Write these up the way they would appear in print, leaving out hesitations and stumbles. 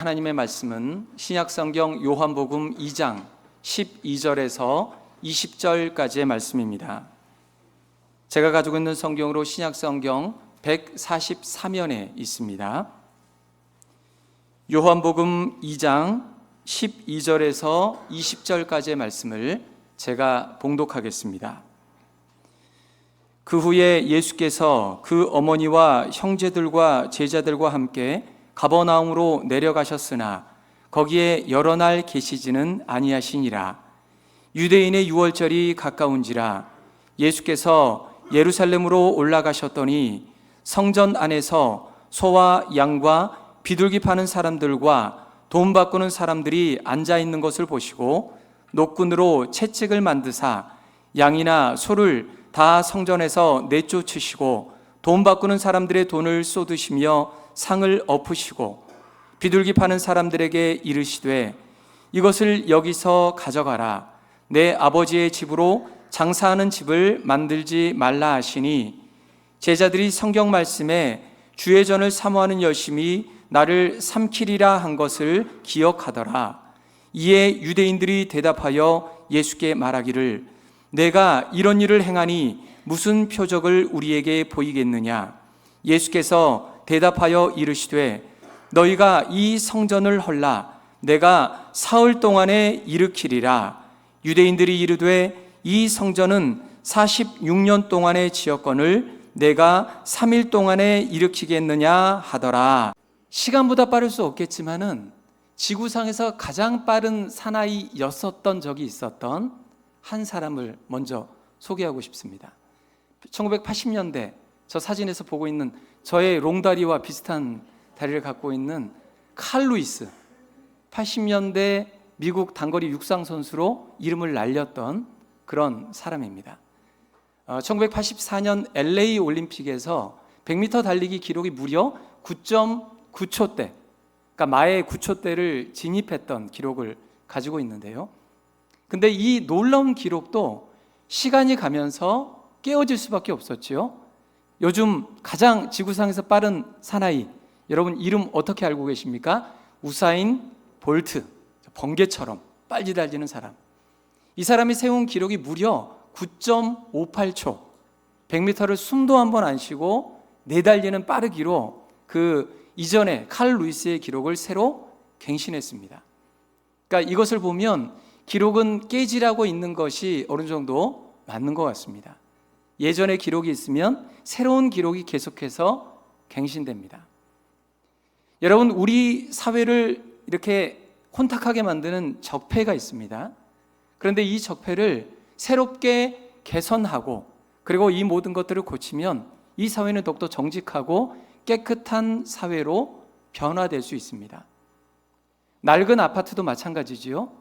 하나님의 말씀은 신약성경 요한복음 2장 12절에서 20절까지의 말씀입니다. 제가 가지고 있는 성경으로 신약성경 143면에 있습니다. 요한복음 2장 12절에서 20절까지의 말씀을 제가 봉독하겠습니다. 그 후에 예수께서 그 어머니와 형제들과 제자들과 함께 가버나움으로 내려가셨으나 거기에 여러 날 계시지는 아니하시니라. 유대인의 유월절이 가까운지라. 예수께서 예루살렘으로 올라가셨더니 성전 안에서 소와 양과 비둘기 파는 사람들과 돈 바꾸는 사람들이 앉아 있는 것을 보시고 노끈으로 채찍을 만드사 양이나 소를 다 성전에서 내쫓으시고 돈 바꾸는 사람들의 돈을 쏟으시며 상을 엎으시고 비둘기 파는 사람들에게 이르시되 이것을 여기서 가져가라. 내 아버지의 집으로 장사하는 집을 만들지 말라 하시니, 제자들이 성경 말씀에 주의 전을 사모하는 열심이 나를 삼키리라 한 것을 기억하더라. 이에 유대인들이 대답하여 예수께 말하기를 내가 이런 일을 행하니 무슨 표적을 우리에게 보이겠느냐. 예수께서 대답하여 이르시되 너희가 이 성전을 헐라 내가 사흘 동안에 일으키리라. 유대인들이 이르되 이 성전은 46년 동안에 지었거늘 내가 3일 동안에 일으키겠느냐 하더라. 시간보다 빠를 수 없겠지만은 지구상에서 가장 빠른 사나이였었던 적이 있었던 한 사람을 먼저 소개하고 싶습니다. 1980년대 저 사진에서 보고 있는 저의 롱다리와 비슷한 다리를 갖고 있는 칼 루이스, 80년대 미국 단거리 육상 선수로 이름을 날렸던 그런 사람입니다. 1984년 LA 올림픽에서 100m 달리기 기록이 무려 9.9초대, 그러니까 마의 9초대를 진입했던 기록을 가지고 있는데요. 근데 이 놀라운 기록도 시간이 가면서 깨어질 수밖에 없었지요. 요즘 가장 지구상에서 빠른 사나이, 여러분 이름 어떻게 알고 계십니까? 우사인 볼트, 번개처럼 빨리 달리는 사람. 이 사람이 세운 기록이 무려 9.58초, 100m를 숨도 한 번 안 쉬고 내달리는 빠르기로 그 이전에 칼 루이스의 기록을 새로 갱신했습니다. 그러니까 이것을 보면 기록은 깨지라고 있는 것이 어느 정도 맞는 것 같습니다. 예전에 기록이 있으면 새로운 기록이 계속해서 갱신됩니다. 여러분, 우리 사회를 이렇게 혼탁하게 만드는 적폐가 있습니다. 그런데 이 적폐를 새롭게 개선하고 그리고 이 모든 것들을 고치면 이 사회는 더욱더 정직하고 깨끗한 사회로 변화될 수 있습니다. 낡은 아파트도 마찬가지지요.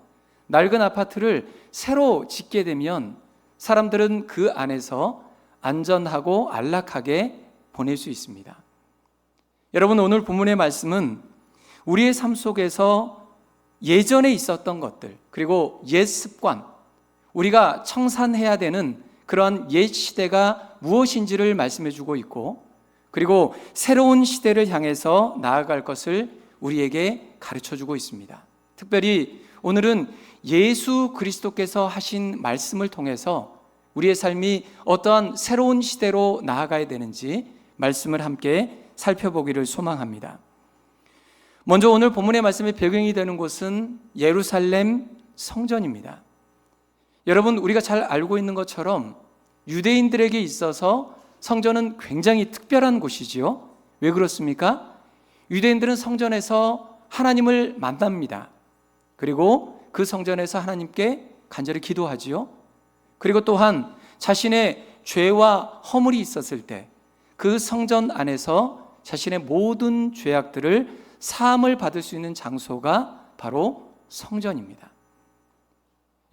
낡은 아파트를 새로 짓게 되면 사람들은 그 안에서 안전하고 안락하게 보낼 수 있습니다. 여러분, 오늘 본문의 말씀은 우리의 삶 속에서 예전에 있었던 것들, 그리고 옛 습관, 우리가 청산해야 되는 그러한 옛 시대가 무엇인지를 말씀해 주고 있고, 그리고 새로운 시대를 향해서 나아갈 것을 우리에게 가르쳐 주고 있습니다. 특별히 오늘은 예수 그리스도께서 하신 말씀을 통해서 우리의 삶이 어떠한 새로운 시대로 나아가야 되는지 말씀을 함께 살펴보기를 소망합니다. 먼저 오늘 본문의 말씀의 배경이 되는 곳은 예루살렘 성전입니다. 여러분, 우리가 잘 알고 있는 것처럼 유대인들에게 있어서 성전은 굉장히 특별한 곳이지요. 왜 그렇습니까? 유대인들은 성전에서 하나님을 만납니다. 그리고 그 성전에서 하나님께 간절히 기도하지요. 그리고 또한 자신의 죄와 허물이 있었을 때 그 성전 안에서 자신의 모든 죄악들을 사함을 받을 수 있는 장소가 바로 성전입니다.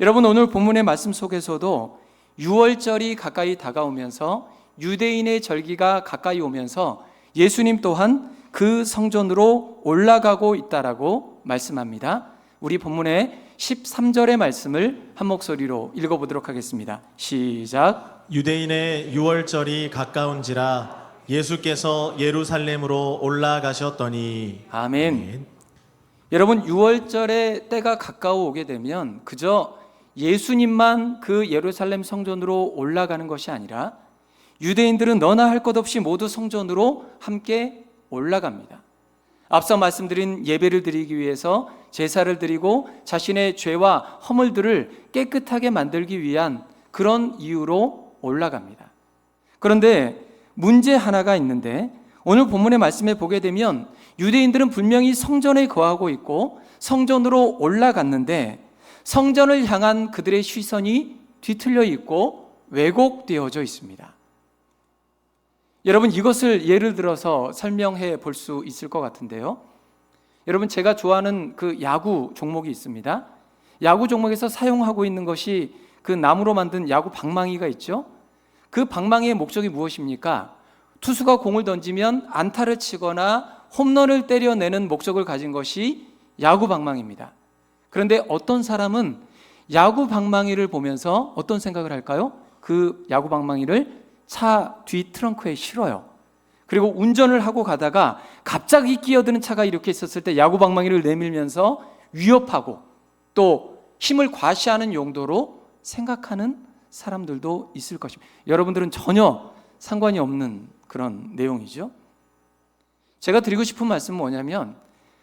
여러분, 오늘 본문의 말씀 속에서도 유월절이 가까이 다가오면서 유대인의 절기가 가까이 오면서 예수님 또한 그 성전으로 올라가고 있다라고 말씀합니다. 우리 본문의 13절의 말씀을 한 목소리로 읽어보도록 하겠습니다. 시작. 유대인의 유월절이 가까운지라 예수께서 예루살렘으로 올라가셨더니. 아멘. 여러분, 유월절의 때가 가까워 오게 되면 그저 예수님만 그 예루살렘 성전으로 올라가는 것이 아니라 유대인들은 너나 할 것 없이 모두 성전으로 함께 올라갑니다. 앞서 말씀드린 예배를 드리기 위해서 제사를 드리고 자신의 죄와 허물들을 깨끗하게 만들기 위한 그런 이유로 올라갑니다. 그런데 문제 하나가 있는데, 오늘 본문의 말씀에 보게 되면 유대인들은 분명히 성전에 거하고 있고 성전으로 올라갔는데 성전을 향한 그들의 시선이 뒤틀려 있고 왜곡되어져 있습니다. 여러분, 이것을 예를 들어서 설명해 볼 수 있을 것 같은데요. 여러분, 제가 좋아하는 그 야구 종목이 있습니다. 야구 종목에서 사용하고 있는 것이 그 나무로 만든 야구 방망이가 있죠. 그 방망이의 목적이 무엇입니까? 투수가 공을 던지면 안타를 치거나 홈런을 때려내는 목적을 가진 것이 야구 방망이입니다. 그런데 어떤 사람은 야구 방망이를 보면서 어떤 생각을 할까요? 그 야구 방망이를 차 뒤 트렁크에 실어요. 그리고 운전을 하고 가다가 갑자기 끼어드는 차가 이렇게 있었을 때 야구 방망이를 내밀면서 위협하고 또 힘을 과시하는 용도로 생각하는 사람들도 있을 것입니다. 여러분들은 전혀 상관이 없는 그런 내용이죠. 제가 드리고 싶은 말씀은 뭐냐면,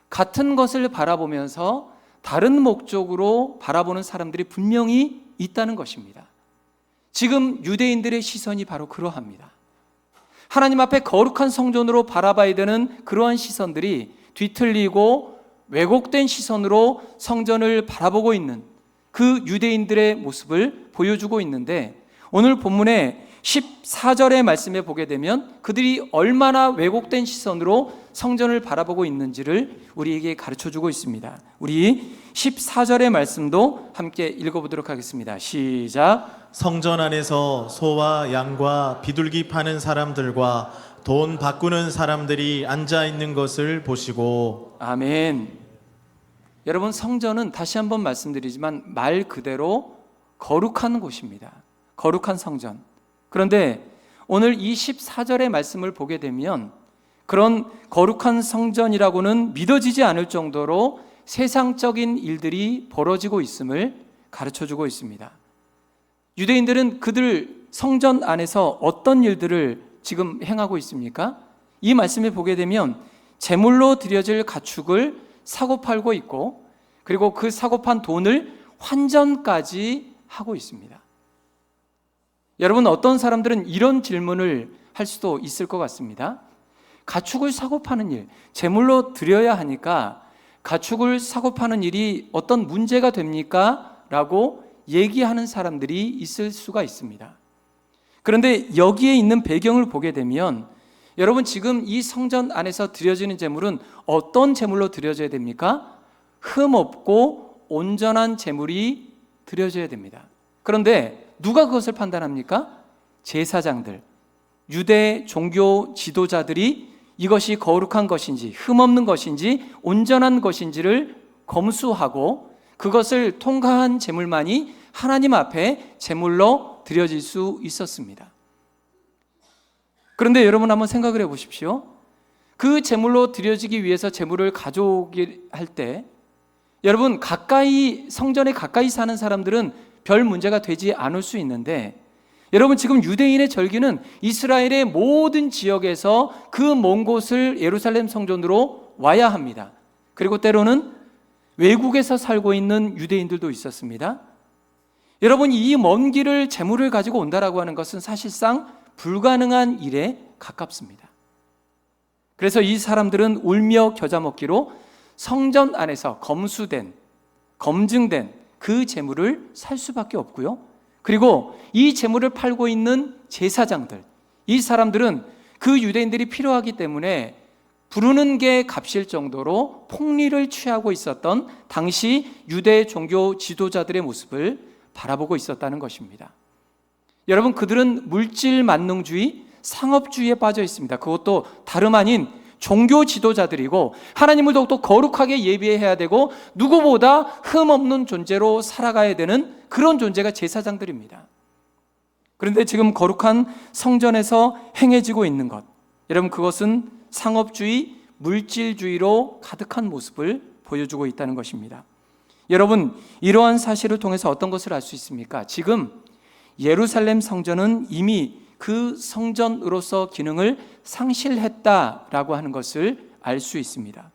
같은 것을 바라보면서 다른 목적으로 바라보는 사람들이 분명히 있다는 것입니다. 지금 유대인들의 시선이 바로 그러합니다. 하나님 앞에 거룩한 성전으로 바라봐야 되는 그러한 시선들이 뒤틀리고 왜곡된 시선으로 성전을 바라보고 있는 그 유대인들의 모습을 보여주고 있는데, 오늘 본문의 14절의 말씀에 보게 되면 그들이 얼마나 왜곡된 시선으로 성전을 바라보고 있는지를 우리에게 가르쳐주고 있습니다. 우리 14절의 말씀도 함께 읽어보도록 하겠습니다. 시작. 성전 안에서 소와 양과 비둘기 파는 사람들과 돈 바꾸는 사람들이 앉아 있는 것을 보시고. 아멘. 여러분, 성전은 다시 한번 말씀드리지만 말 그대로 거룩한 곳입니다. 거룩한 성전. 그런데 오늘 이 14절의 말씀을 보게 되면 그런 거룩한 성전이라고는 믿어지지 않을 정도로 세상적인 일들이 벌어지고 있음을 가르쳐주고 있습니다. 유대인들은 그들 성전 안에서 어떤 일들을 지금 행하고 있습니까? 이 말씀에 보게 되면 제물로 드려질 가축을 사고 팔고 있고, 그리고 그 사고 판 돈을 환전까지 하고 있습니다. 여러분, 어떤 사람들은 이런 질문을 할 수도 있을 것 같습니다. 가축을 사고 파는 일, 제물로 드려야 하니까 가축을 사고 파는 일이 어떤 문제가 됩니까? 라고 얘기하는 사람들이 있을 수가 있습니다. 그런데 여기에 있는 배경을 보게 되면, 여러분, 지금 이 성전 안에서 드려지는 제물은 어떤 제물로 드려져야 됩니까? 흠없고 온전한 제물이 드려져야 됩니다. 그런데 누가 그것을 판단합니까? 제사장들, 유대 종교 지도자들이 이것이 거룩한 것인지 흠없는 것인지 온전한 것인지를 검수하고 그것을 통과한 제물만이 하나님 앞에 제물로 드려질 수 있었습니다. 그런데 여러분, 한번 생각을 해보십시오. 그 제물로 드려지기 위해서 제물을 가져오게 할 때, 여러분, 성전에 가까이 사는 사람들은 별 문제가 되지 않을 수 있는데, 여러분, 지금 유대인의 절기는 이스라엘의 모든 지역에서 그 먼 곳을 예루살렘 성전으로 와야 합니다. 그리고 때로는 외국에서 살고 있는 유대인들도 있었습니다. 여러분, 이 먼 길을 제물을 가지고 온다라고 하는 것은 사실상 불가능한 일에 가깝습니다. 그래서 이 사람들은 울며 겨자 먹기로 성전 안에서 검증된 그 제물을 살 수밖에 없고요. 그리고 이 제물을 팔고 있는 제사장들, 이 사람들은 그 유대인들이 필요하기 때문에 부르는 게 값일 정도로 폭리를 취하고 있었던 당시 유대 종교 지도자들의 모습을 바라보고 있었다는 것입니다. 여러분, 그들은 물질 만능주의, 상업주의에 빠져 있습니다. 그것도 다름 아닌 종교 지도자들이고, 하나님을 더욱더 거룩하게 예배해야 되고 누구보다 흠없는 존재로 살아가야 되는 그런 존재가 제사장들입니다. 그런데 지금 거룩한 성전에서 행해지고 있는 것, 여러분, 그것은 상업주의, 물질주의로 가득한 모습을 보여주고 있다는 것입니다. 여러분, 이러한 사실을 통해서 어떤 것을 알 수 있습니까? 지금 예루살렘 성전은 이미 그 성전으로서 기능을 상실했다라고 하는 것을 알 수 있습니다.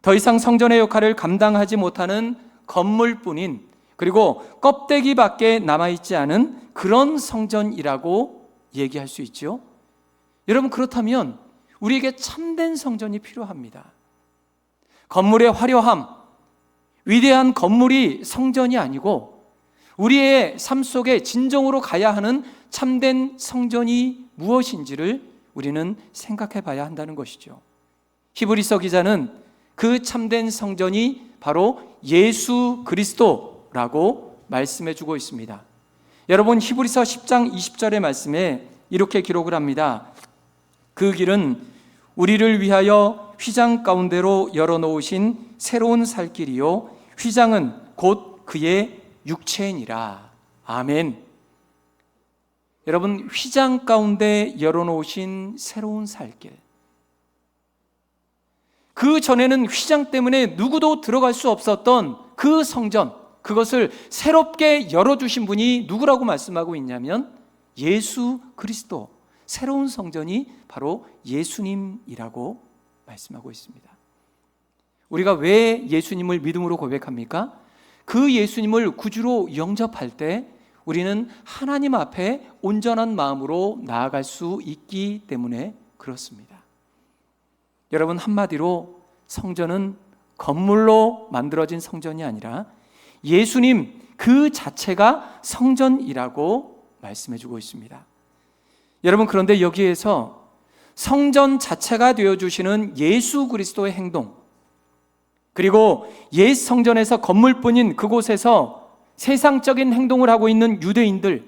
더 이상 성전의 역할을 감당하지 못하는 건물뿐인, 그리고 껍데기밖에 남아있지 않은 그런 성전이라고 얘기할 수 있죠. 여러분, 그렇다면 우리에게 참된 성전이 필요합니다. 건물의 화려함, 위대한 건물이 성전이 아니고 우리의 삶 속에 진정으로 가야 하는 참된 성전이 무엇인지를 우리는 생각해 봐야 한다는 것이죠. 히브리서 기자는 그 참된 성전이 바로 예수 그리스도라고 말씀해 주고 있습니다. 여러분, 히브리서 10장 20절의 말씀에 이렇게 기록을 합니다. 그 길은 우리를 위하여 휘장 가운데로 열어놓으신 새로운 살 길이요, 휘장은 곧 그의 육체니라. 아멘. 여러분, 휘장 가운데 열어놓으신 새로운 살길, 그 전에는 휘장 때문에 누구도 들어갈 수 없었던 그 성전, 그것을 새롭게 열어주신 분이 누구라고 말씀하고 있냐면 예수 그리스도, 새로운 성전이 바로 예수님이라고 말씀하고 있습니다. 우리가 왜 예수님을 믿음으로 고백합니까? 그 예수님을 구주로 영접할 때 우리는 하나님 앞에 온전한 마음으로 나아갈 수 있기 때문에 그렇습니다. 여러분, 한마디로 성전은 건물로 만들어진 성전이 아니라 예수님 그 자체가 성전이라고 말씀해주고 있습니다. 여러분, 그런데 여기에서 성전 자체가 되어주시는 예수 그리스도의 행동, 그리고 옛 성전에서 건물뿐인 그곳에서 세상적인 행동을 하고 있는 유대인들,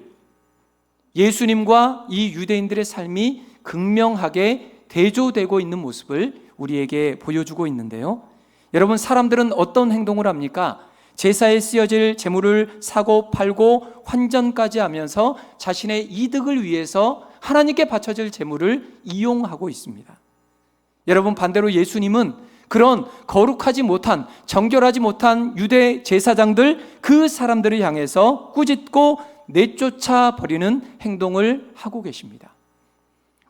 예수님과 이 유대인들의 삶이 극명하게 대조되고 있는 모습을 우리에게 보여주고 있는데요. 여러분, 사람들은 어떤 행동을 합니까? 제사에 쓰여질 제물을 사고 팔고 환전까지 하면서 자신의 이득을 위해서 하나님께 바쳐질 제물을 이용하고 있습니다. 여러분, 반대로 예수님은 그런 거룩하지 못한, 정결하지 못한 유대 제사장들, 그 사람들을 향해서 꾸짖고 내쫓아 버리는 행동을 하고 계십니다.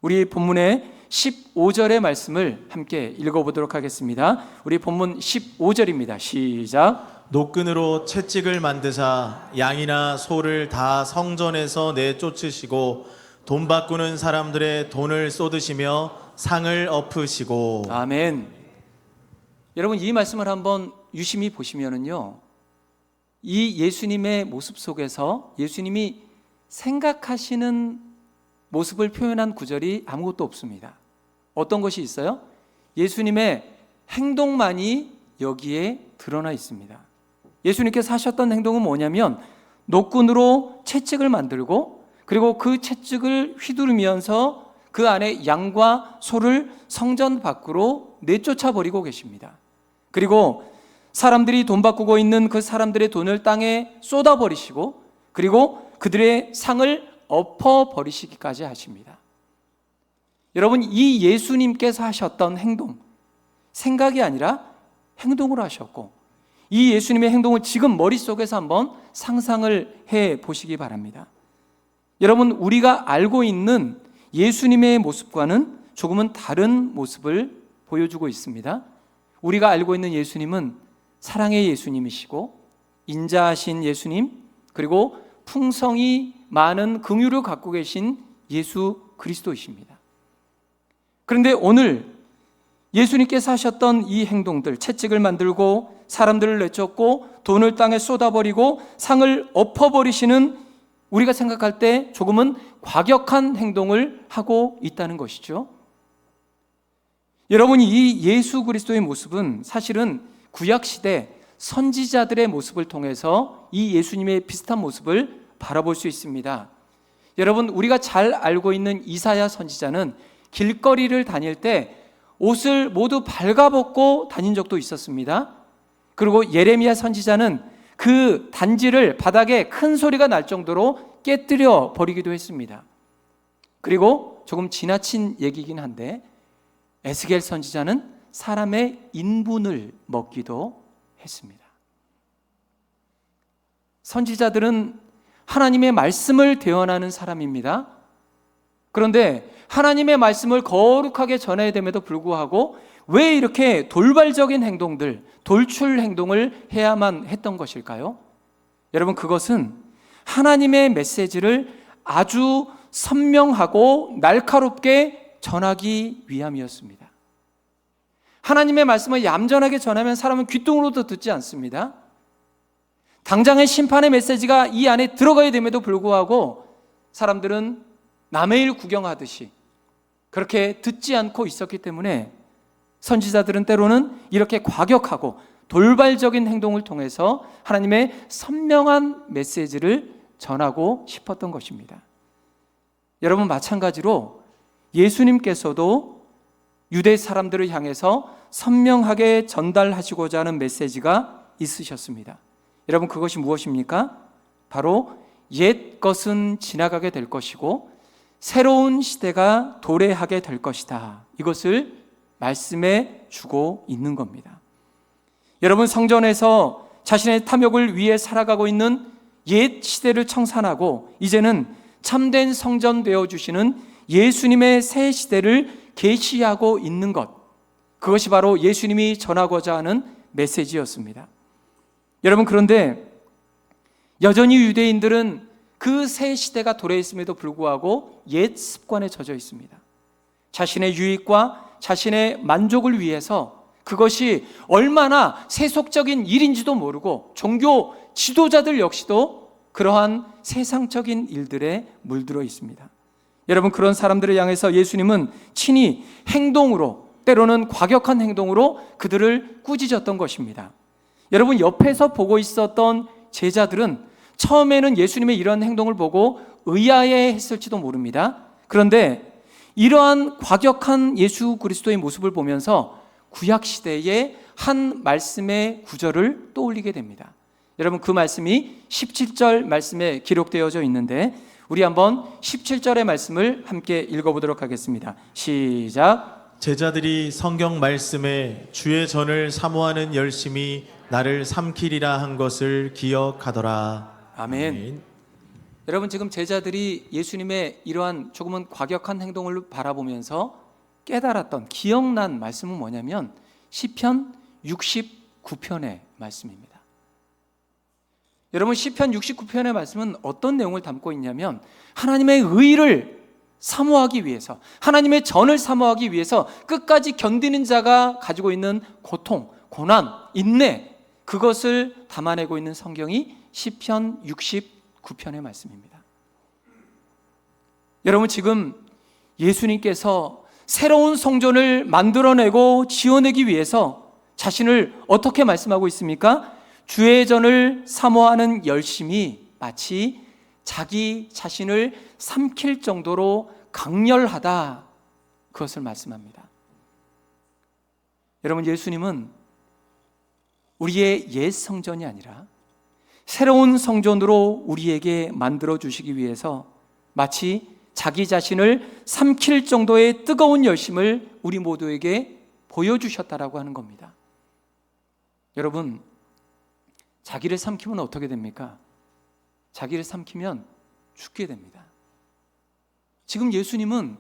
우리 본문의 15절의 말씀을 함께 읽어보도록 하겠습니다. 우리 본문 15절입니다. 시작. 노끈으로 채찍을 만드사 양이나 소를 다 성전에서 내쫓으시고 돈 바꾸는 사람들의 돈을 쏟으시며 상을 엎으시고. 아멘. 여러분, 이 말씀을 한번 유심히 보시면은요, 이 예수님의 모습 속에서 예수님이 생각하시는 모습을 표현한 구절이 아무것도 없습니다. 어떤 것이 있어요? 예수님의 행동만이 여기에 드러나 있습니다. 예수님께서 하셨던 행동은 뭐냐면 노끈으로 채찍을 만들고, 그리고 그 채찍을 휘두르면서 그 안에 양과 소를 성전 밖으로 내쫓아 버리고 계십니다. 그리고 사람들이 돈 바꾸고 있는 그 사람들의 돈을 땅에 쏟아 버리시고, 그리고 그들의 상을 엎어 버리시기까지 하십니다. 여러분, 이 예수님께서 하셨던 행동, 생각이 아니라 행동으로 하셨고, 이 예수님의 행동을 지금 머릿속에서 한번 상상을 해 보시기 바랍니다. 여러분, 우리가 알고 있는 예수님의 모습과는 조금은 다른 모습을 보여주고 있습니다. 우리가 알고 있는 예수님은 사랑의 예수님이시고 인자하신 예수님, 그리고 풍성이 많은 긍휼을 갖고 계신 예수 그리스도이십니다. 그런데 오늘 예수님께서 하셨던 이 행동들, 채찍을 만들고 사람들을 내쫓고 돈을 땅에 쏟아버리고 상을 엎어버리시는, 우리가 생각할 때 조금은 과격한 행동을 하고 있다는 것이죠. 여러분, 이 예수 그리스도의 모습은 사실은 구약시대 선지자들의 모습을 통해서 이 예수님의 비슷한 모습을 바라볼 수 있습니다. 여러분, 우리가 잘 알고 있는 이사야 선지자는 길거리를 다닐 때 옷을 모두 발가벗고 다닌 적도 있었습니다. 그리고 예레미야 선지자는 그 단지를 바닥에 큰 소리가 날 정도로 깨뜨려 버리기도 했습니다. 그리고 조금 지나친 얘기긴 한데 에스겔 선지자는 사람의 인분을 먹기도 했습니다. 선지자들은 하나님의 말씀을 대언하는 사람입니다. 그런데 하나님의 말씀을 거룩하게 전해야 됨에도 불구하고 왜 이렇게 돌발적인 행동들, 돌출 행동을 해야만 했던 것일까요? 여러분, 그것은 하나님의 메시지를 아주 선명하고 날카롭게 전하기 위함이었습니다. 하나님의 말씀을 얌전하게 전하면 사람은 귓등으로도 듣지 않습니다. 당장의 심판의 메시지가 이 안에 들어가야 됨에도 불구하고 사람들은 남의 일 구경하듯이 그렇게 듣지 않고 있었기 때문에 선지자들은 때로는 이렇게 과격하고 돌발적인 행동을 통해서 하나님의 선명한 메시지를 전하고 싶었던 것입니다. 여러분, 마찬가지로 예수님께서도 유대 사람들을 향해서 선명하게 전달하시고자 하는 메시지가 있으셨습니다. 여러분, 그것이 무엇입니까? 바로 옛 것은 지나가게 될 것이고 새로운 시대가 도래하게 될 것이다. 이것을 말씀해 주고 있는 겁니다. 여러분, 성전에서 자신의 탐욕을 위해 살아가고 있는 옛 시대를 청산하고 이제는 참된 성전 되어주시는 예수님의 새 시대를 계시하고 있는 것, 그것이 바로 예수님이 전하고자 하는 메시지였습니다. 여러분, 그런데 여전히 유대인들은 그 새 시대가 도래했음에도 불구하고 옛 습관에 젖어 있습니다. 자신의 유익과 자신의 만족을 위해서 그것이 얼마나 세속적인 일인지도 모르고 종교 지도자들 역시도 그러한 세상적인 일들에 물들어 있습니다. 여러분, 그런 사람들을 향해서 예수님은 친히 행동으로, 때로는 과격한 행동으로 그들을 꾸짖었던 것입니다. 여러분, 옆에서 보고 있었던 제자들은 처음에는 예수님의 이런 행동을 보고 의아해 했을지도 모릅니다. 그런데 이러한 과격한 예수 그리스도의 모습을 보면서 구약시대의 한 말씀의 구절을 떠올리게 됩니다. 여러분, 그 말씀이 17절 말씀에 기록되어져 있는데 우리 한번 17절의 말씀을 함께 읽어보도록 하겠습니다. 시작. 제자들이 성경 말씀에 주의 전을 사모하는 열심이 나를 삼키리라 한 것을 기억하더라. 아멘. 여러분, 지금 제자들이 예수님의 이러한 조금은 과격한 행동을 바라보면서 깨달았던, 기억난 말씀은 뭐냐면 시편 69편의 말씀입니다. 여러분, 시편 69편의 말씀은 어떤 내용을 담고 있냐면 하나님의 의를 사모하기 위해서, 하나님의 전을 사모하기 위해서 끝까지 견디는 자가 가지고 있는 고통, 고난, 인내, 그것을 담아내고 있는 성경이 시편 69편의 말씀입니다. 여러분, 지금 예수님께서 새로운 성전을 만들어내고 지어내기 위해서 자신을 어떻게 말씀하고 있습니까? 주의 전을 사모하는 열심이 마치 자기 자신을 삼킬 정도로 강렬하다, 그것을 말씀합니다. 여러분, 예수님은 우리의 옛 성전이 아니라 새로운 성전으로 우리에게 만들어 주시기 위해서 마치 자기 자신을 삼킬 정도의 뜨거운 열심을 우리 모두에게 보여주셨다라고 하는 겁니다. 여러분, 자기를 삼키면 어떻게 됩니까? 자기를 삼키면 죽게 됩니다. 지금 예수님은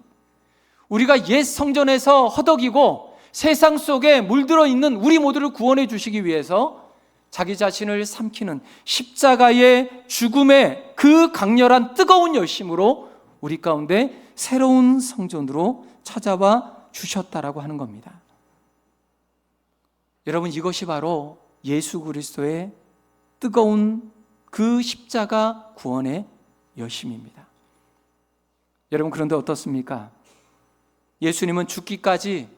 우리가 옛 성전에서 허덕이고 세상 속에 물들어 있는 우리 모두를 구원해 주시기 위해서 자기 자신을 삼키는 십자가의 죽음의 그 강렬한 뜨거운 열심으로 우리 가운데 새로운 성전으로 찾아와 주셨다라고 하는 겁니다. 여러분, 이것이 바로 예수 그리스도의 뜨거운 그 십자가 구원의 열심입니다. 여러분, 그런데 어떻습니까? 예수님은 죽기까지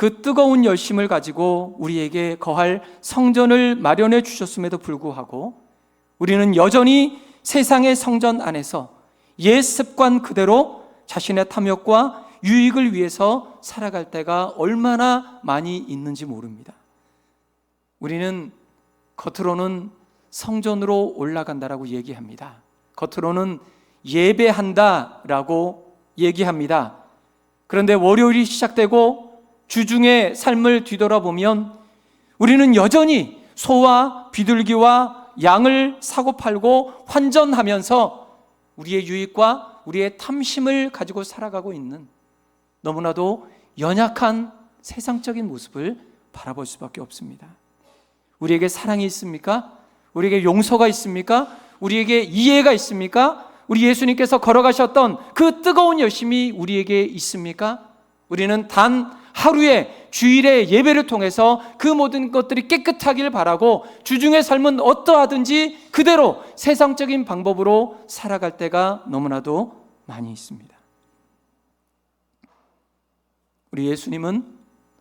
그 뜨거운 열심을 가지고 우리에게 거할 성전을 마련해 주셨음에도 불구하고 우리는 여전히 세상의 성전 안에서 옛 습관 그대로 자신의 탐욕과 유익을 위해서 살아갈 때가 얼마나 많이 있는지 모릅니다. 우리는 겉으로는 성전으로 올라간다라고 얘기합니다. 겉으로는 예배한다라고 얘기합니다. 그런데 월요일이 시작되고 주중의 삶을 뒤돌아보면 우리는 여전히 소와 비둘기와 양을 사고 팔고 환전하면서 우리의 유익과 우리의 탐심을 가지고 살아가고 있는 너무나도 연약한 세상적인 모습을 바라볼 수밖에 없습니다. 우리에게 사랑이 있습니까? 우리에게 용서가 있습니까? 우리에게 이해가 있습니까? 우리 예수님께서 걸어가셨던 그 뜨거운 열심이 우리에게 있습니까? 우리는 단 하루에 주일의 예배를 통해서 그 모든 것들이 깨끗하길 바라고 주중의 삶은 어떠하든지 그대로 세상적인 방법으로 살아갈 때가 너무나도 많이 있습니다. 우리 예수님은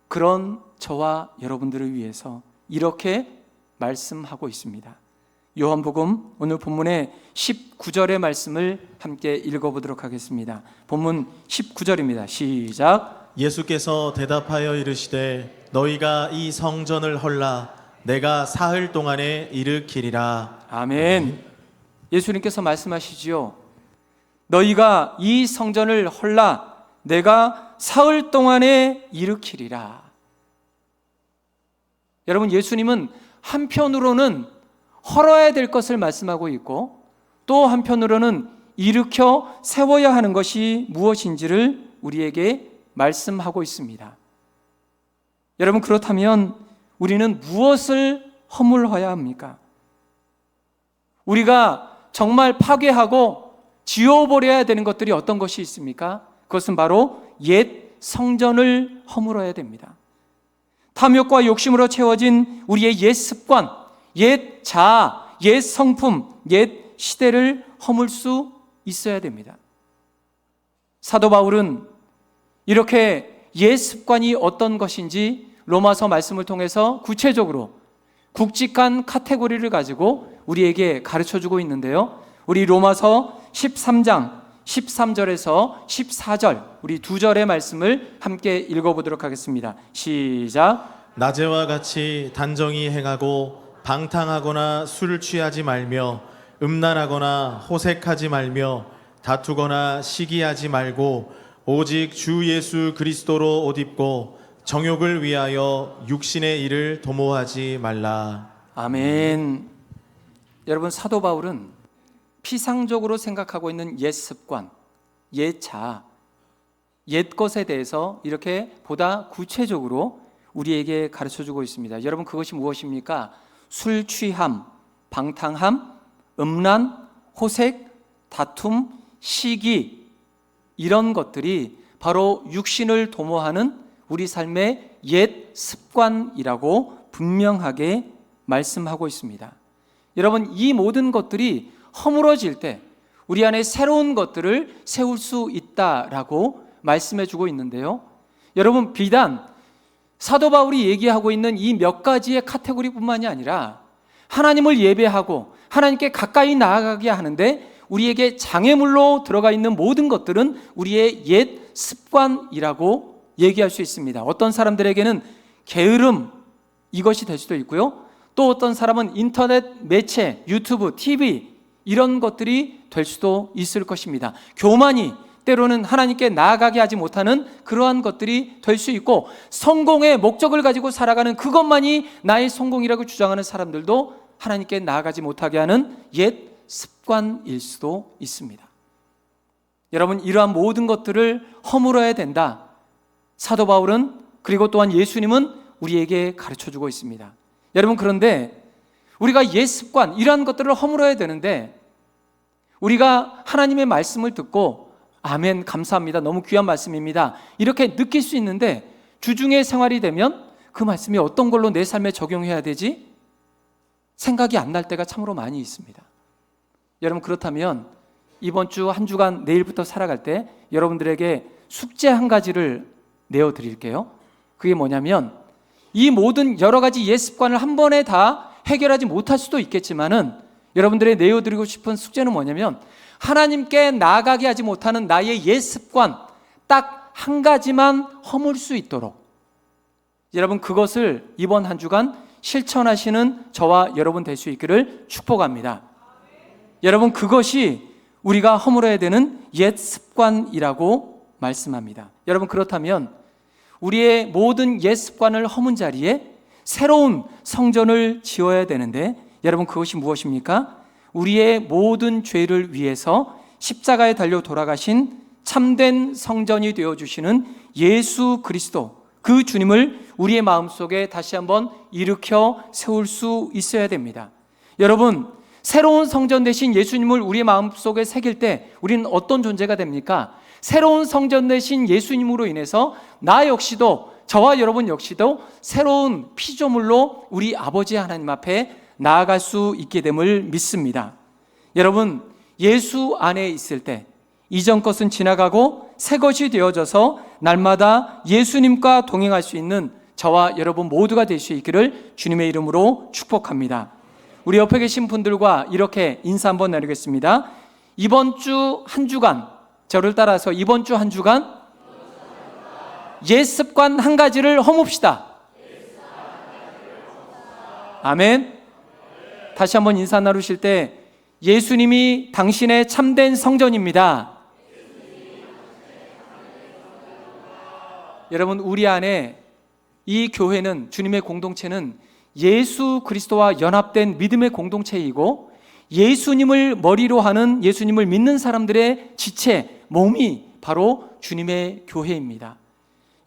그런 저와 여러분들을 위해서 이렇게 말씀하고 있습니다. 요한복음 오늘 본문의 19절의 말씀을 함께 읽어보도록 하겠습니다. 본문 19절입니다. 시작. 예수께서 대답하여 이르시되 너희가 이 성전을 헐라 내가 사흘 동안에 일으키리라. 아멘. 예수님께서 말씀하시지요. 너희가 이 성전을 헐라 내가 사흘 동안에 일으키리라. 여러분, 예수님은 한편으로는 헐어야 될 것을 말씀하고 있고 또 한편으로는 일으켜 세워야 하는 것이 무엇인지를 우리에게 말씀하고 있습니다. 여러분, 그렇다면 우리는 무엇을 허물어야 합니까? 우리가 정말 파괴하고 지워버려야 되는 것들이 어떤 것이 있습니까? 그것은 바로 옛 성전을 허물어야 됩니다. 탐욕과 욕심으로 채워진 우리의 옛 습관, 옛 자아, 옛 성품, 옛 시대를 허물 수 있어야 됩니다. 사도 바울은 이렇게 옛 습관이 어떤 것인지 로마서 말씀을 통해서 구체적으로 굵직한 카테고리를 가지고 우리에게 가르쳐주고 있는데요. 우리 로마서 13장 13절에서 14절 우리 두 절의 말씀을 함께 읽어보도록 하겠습니다. 시작. 낮에와 같이 단정히 행하고 방탕하거나 술을 취하지 말며 음란하거나 호색하지 말며 다투거나 시기하지 말고 오직 주 예수 그리스도로 옷 입고 정욕을 위하여 육신의 일을 도모하지 말라. 아멘. 여러분, 사도 바울은 피상적으로 생각하고 있는 옛 습관, 옛 자아, 옛 것에 대해서 이렇게 보다 구체적으로 우리에게 가르쳐주고 있습니다. 여러분, 그것이 무엇입니까? 술 취함, 방탕함, 음란, 호색, 다툼, 시기, 이런 것들이 바로 육신을 도모하는 우리 삶의 옛 습관이라고 분명하게 말씀하고 있습니다. 여러분, 이 모든 것들이 허물어질 때 우리 안에 새로운 것들을 세울 수 있다라고 말씀해 주고 있는데요. 여러분, 비단 사도 바울이 얘기하고 있는 이 몇 가지의 카테고리뿐만이 아니라 하나님을 예배하고 하나님께 가까이 나아가게 하는데 우리에게 장애물로 들어가 있는 모든 것들은 우리의 옛 습관이라고 얘기할 수 있습니다. 어떤 사람들에게는 게으름, 이것이 될 수도 있고요. 또 어떤 사람은 인터넷 매체, 유튜브, TV 이런 것들이 될 수도 있을 것입니다. 교만이 때로는 하나님께 나아가게 하지 못하는 그러한 것들이 될 수 있고, 성공의 목적을 가지고 살아가는 그것만이 나의 성공이라고 주장하는 사람들도 하나님께 나아가지 못하게 하는 옛 습관일 수도 있습니다. 여러분, 이러한 모든 것들을 허물어야 된다. 사도 바울은, 그리고 또한 예수님은 우리에게 가르쳐주고 있습니다. 여러분, 그런데 우리가 옛 습관, 이러한 것들을 허물어야 되는데 우리가 하나님의 말씀을 듣고 아멘, 감사합니다, 너무 귀한 말씀입니다, 이렇게 느낄 수 있는데 주중의 생활이 되면 그 말씀이 어떤 걸로 내 삶에 적용해야 되지? 생각이 안 날 때가 참으로 많이 있습니다. 여러분, 그렇다면 이번 주 한 주간 내일부터 살아갈 때 여러분들에게 숙제 한 가지를 내어드릴게요. 그게 뭐냐면, 이 모든 여러 가지 옛 습관을 한 번에 다 해결하지 못할 수도 있겠지만은 여러분들의 내어드리고 싶은 숙제는 뭐냐면, 하나님께 나아가게 하지 못하는 나의 옛 습관 딱 한 가지만 허물 수 있도록, 여러분, 그것을 이번 한 주간 실천하시는 저와 여러분 될 수 있기를 축복합니다. 여러분, 그것이 우리가 허물어야 되는 옛 습관이라고 말씀합니다. 여러분, 그렇다면 우리의 모든 옛 습관을 허문 자리에 새로운 성전을 지어야 되는데, 여러분 그것이 무엇입니까? 우리의 모든 죄를 위해서 십자가에 달려 돌아가신 참된 성전이 되어주시는 예수 그리스도, 그 주님을 우리의 마음속에 다시 한번 일으켜 세울 수 있어야 됩니다. 여러분, 새로운 성전 되신 예수님을 우리의 마음속에 새길 때 우리는 어떤 존재가 됩니까? 새로운 성전 되신 예수님으로 인해서 나 역시도, 저와 여러분 역시도 새로운 피조물로 우리 아버지 하나님 앞에 나아갈 수 있게 됨을 믿습니다. 여러분, 예수 안에 있을 때 이전 것은 지나가고 새 것이 되어져서 날마다 예수님과 동행할 수 있는 저와 여러분 모두가 될 수 있기를 주님의 이름으로 축복합니다. 우리 옆에 계신 분들과 이렇게 인사 한번 나누겠습니다. 이번 주 한 주간, 저를 따라서 이번 주 한 주간 옛 습관 한 가지를 허뭅시다. 아멘. 다시 한번 인사 나누실 때 예수님이 당신의 참된 성전입니다. 여러분, 우리 안에 이 교회는, 주님의 공동체는 예수 그리스도와 연합된 믿음의 공동체이고, 예수님을 머리로 하는, 예수님을 믿는 사람들의 지체, 몸이 바로 주님의 교회입니다.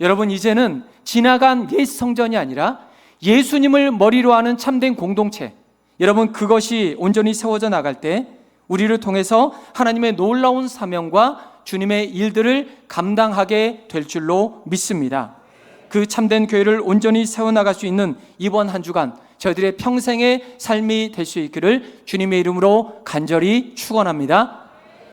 여러분, 이제는 지나간 옛 성전이 아니라 예수님을 머리로 하는 참된 공동체, 여러분 그것이 온전히 세워져 나갈 때 우리를 통해서 하나님의 놀라운 사명과 주님의 일들을 감당하게 될 줄로 믿습니다. 그 참된 교회를 온전히 세워나갈 수 있는 이번 한 주간 저희들의 평생의 삶이 될 수 있기를 주님의 이름으로 간절히 축원합니다.